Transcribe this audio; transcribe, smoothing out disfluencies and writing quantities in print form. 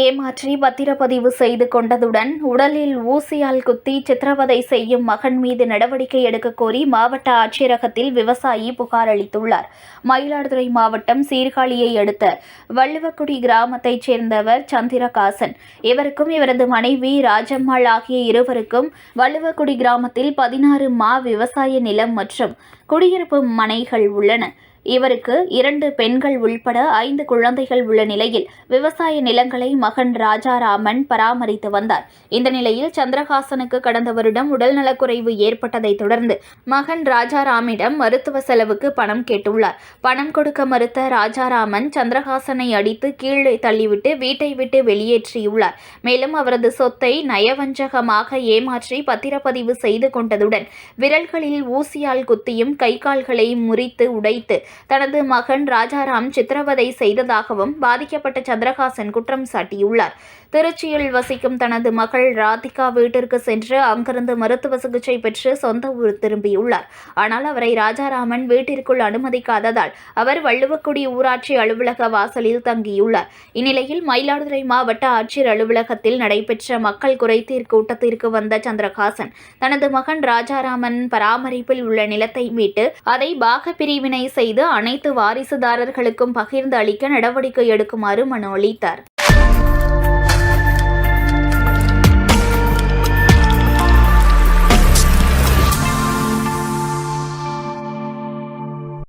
ஏமாற்றி பத்திரப்பதிவு செய்து கொண்டதுடன் உடலில் ஊசியால் குத்தி சித்திரவதை செய்யும் மகன் மீது நடவடிக்கை எடுக்க கோரி மாவட்ட ஆட்சியரகத்தில் விவசாயி புகார் அளித்துள்ளார். மயிலாடுதுறை மாவட்டம் சீர்காழியை அடுத்த வள்ளுவக்குடி கிராமத்தைச் சேர்ந்தவர் சந்திரகாசன். இவருக்கும் இவரது மனைவி ராஜம்மாள் ஆகிய இருவருக்கும் வள்ளுவக்குடி கிராமத்தில் 16 விவசாய நிலம் மற்றும் குடியிருப்பு மனைகள் உள்ளன. இவருக்கு 2 பெண்கள் உள்பட 5 குழந்தைகள் உள்ள நிலையில் விவசாய நிலங்களை மகன் ராஜாராமன் பராமரித்து வந்தார். இந்த நிலையில் சந்திரகாசனுக்கு கடந்த வருடம் உடல்நலக்குறைவு ஏற்பட்டதை தொடர்ந்து மகன் ராஜாராமிடம் மருத்துவ செலவுக்கு பணம் கேட்டுள்ளார். பணம் கொடுக்க மறுத்த ராஜாராமன் சந்திரகாசனை அடித்து கீழே தள்ளிவிட்டு வீட்டை விட்டு வெளியேற்றியுள்ளார். மேலும் அவரது சொத்தை நயவஞ்சகமாக ஏமாற்றி பத்திரப்பதிவு செய்து கொண்டதுடன் விரல்களில் ஊசியால் குத்தியும் கை கால்களை முறித்து உடைத்து தனது மகன் ராஜாராம் சித்திரவதை செய்ததாகவும் பாதிக்கப்பட்ட சந்திரகாசன் குற்றம் சாட்டியுள்ளார். திருச்சியில் வசிக்கும் தனது மகள் ராதிகா வீட்டிற்கு சென்று அங்கிருந்து மருத்துவ சிகிச்சை பெற்று சொந்த ஊர் திரும்பியுள்ளார். ஆனால் அவரை ராஜாராமன் வீட்டிற்குள் அனுமதிக்காததால் அவர் வள்ளுவக்குடி ஊராட்சி அலுவலக வாசலில் தங்கியுள்ளார். இந்நிலையில் மயிலாடுதுறை மாவட்ட ஆட்சியர் அலுவலகத்தில் நடைபெற்ற மக்கள் குறைதீர் கூட்டத்திற்கு வந்த சந்திரகாசன் தனது மகன் ராஜாராமன் பராமரிப்பில் உள்ள நிலத்தை மீட்டு அதை பாக பிரிவினை செய்து அனைத்து வாரிசுதாரர்களுக்கும் பகிர்ந்து அளிக்க நடவடிக்கை எடுக்குமாறு மனு அளித்தார்.